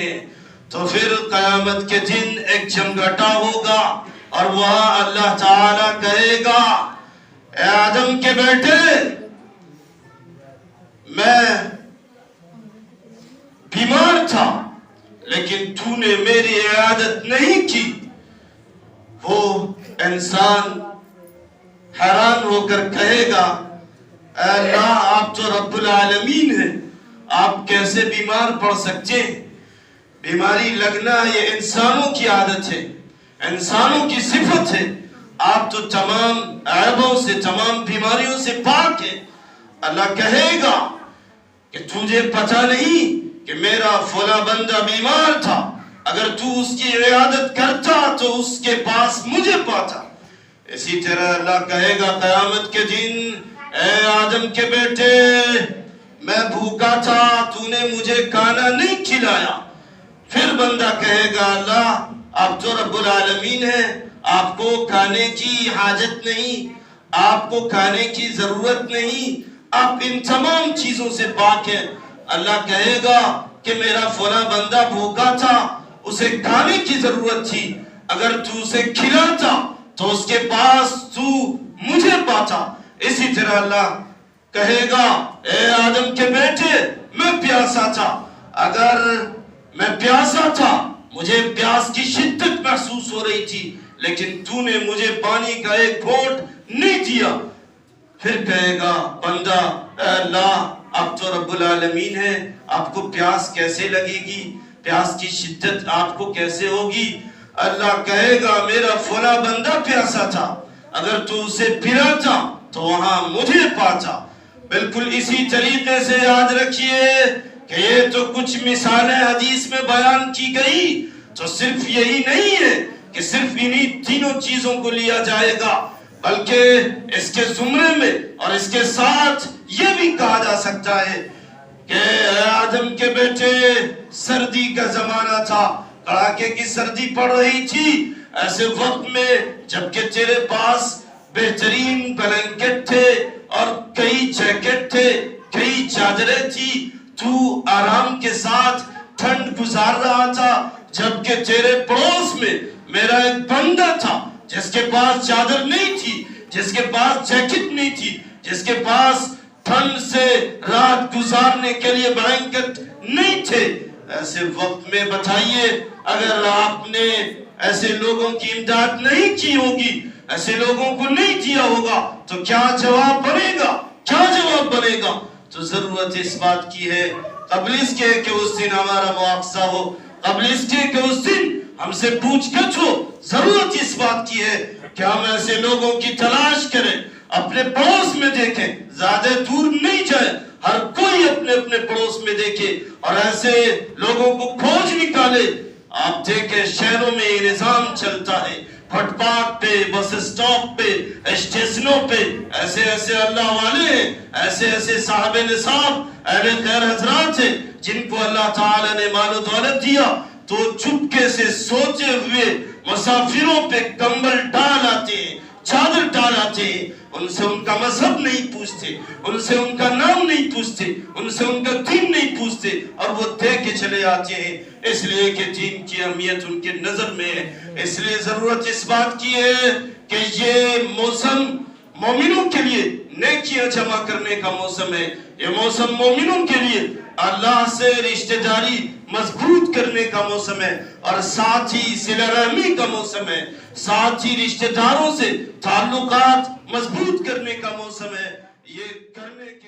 ہیں تو پھر قیامت کے دن ایک جمگٹا ہوگا اور وہاں اللہ تعالیٰ کہے گا اے آدم کے بیٹے میں بیمار تھا لیکن تو نے میری عیادت نہیں کی. وہ انسان حیران ہو کر کہے گا اے اللہ آپ تو رب العالمین ہیں, آپ کیسے بیمار پڑ سکتے ہیں؟ بیماری لگنا یہ انسانوں کی عادت ہے, انسانوں کی صفت ہے. آپ تو تمام عیبوں سے تمام بیماریوں سے پاک ہیں. اللہ کہے گا کہ تجھے پتہ نہیں کہ میرا فلاں بندہ بیمار تھا, اگر تو اس کی عیادت کرتا تو اس کے پاس مجھے پاتا. اسی طرح اللہ کہے گا قیامت کے دن اے آدم کے بیٹے میں بھوکا تھا تو نے مجھے کھانا نہیں کھلایا. پھر بندہ کہے گا اللہ آپ تو رب العالمین ہیں, آپ کو کھانے کی حاجت نہیں, آپ کو کھانے کی ضرورت نہیں, آپ ان تمام چیزوں سے پاک ہیں. اللہ کہے گا کہ میرا فلاں بندہ بھوکا تھا, اسے کھانے کی ضرورت تھی, اگر تو اسے کھلاتا تو اس کے پاس تو مجھے پاتا. اسی طرح اللہ کہے گا اے آدم کے بیٹے میں پیاسا تھا, اگر میں پیاسا تھا مجھے پیاس کی شدت محسوس ہو رہی تھی لیکن تو نے مجھے پانی کا ایک گھونٹ نہیں دیا. پھر کہے گا بندہ اے اللہ آپ تو رب العالمین ہیں, آپ کو پیاس کیسے لگے گی, پیاس کی شدت آپ کو کیسے ہوگی؟ اللہ کہے گا میرا فلاں بندہ پیاسا تھا, اگر تو اسے پلاتا تو وہاں مجھے پاتا. بالکل اسی طریقے سے یاد رکھیے کہ یہ تو کچھ مثالیں حدیث میں بیان کی گئی, تو صرف یہی نہیں ہے کہ صرف انہی تینوں چیزوں کو لیا جائے گا, بلکہ اس کے زمرے میں اور اس کے ساتھ یہ بھی کہا جا سکتا ہے کہ اے آدم کے بیٹے سردی کا زمانہ تھا, کڑاکے کی سردی پڑ رہی تھی, ایسے وقت میں جبکہ تیرے پاس بہترین بلینکٹ تھے اور کئی جیکٹ تھے, کئی چادریں تھی, تو آرام کے ساتھ ٹھنڈ گزار رہا تھا, جبکہ تیرے پڑوس میں میرا ایک بندہ تھا جس کے پاس چادر نہیں تھی, جس کے پاس جیکٹ نہیں تھی, جس کے پاس ٹھنڈ سے رات گزارنے کے لیے بلینکٹ نہیں تھے. ایسے وقت میں بتائیے اگر آپ نے ایسے لوگوں کی امداد نہیں کی ہوگی, ایسے لوگوں کو نہیں دیا ہوگا تو کیا جواب بنے گا, کیا جواب بنے گا؟ تو ضرورت اس بات کی ہے قبل اس کے کہ اس دن ہمارا مواخذہ ہو, قبل اس کے کہ اس دن ہم سے پوچھ گچھ ہو. ضرورت اس بات کی ہے کہ ہم ایسے لوگوں کی تلاش کریں, اپنے پڑوس میں دیکھیں, زیادہ دور نہیں جائیں, ہر کوئی اپنے اپنے پڑوس میں دیکھے اور ایسے لوگوں کو کھوج نکالے. آپ دیکھیں شہروں میں یہ نظام چلتا ہے, فٹ پاتھ پہ, بس اسٹاپ پہ, اسٹیشنوں پہ ایسے ایسے اللہ والے ہیں, ایسے ایسے صاحب نصاب اہل خیر حضرات ہیں جن کو اللہ تعالی نے مال و دولت دیا, تو چپکے سے سوتے ہوئے مسافروں پہ کمبل ڈال آتے ہیں, چادر ڈال آتے ہیں, ان سے ان کا مذہب نہیں پوچھتے, ان سے ان کا نام نہیں پوچھتے, ان سے ان کا دین نہیں پوچھتے, اور وہ دے کے چلے آتے ہیں, اس لیے کہ دین کی اہمیت ان کے نظر میں ہے. اس لیے ضرورت اس بات کی ہے کہ یہ موسم مومنوں کے لیے نیکیاں جمع کرنے کا موسم ہے, یہ موسم مومنوں کے لیے اللہ سے رشتہ داری مضبوط کرنے کا موسم ہے, اور ساتھ ہی صلہ رحمی کا موسم ہے, ساتھ ہی رشتہ داروں سے تعلقات مضبوط کرنے کا موسم ہے. یہ کرنے کے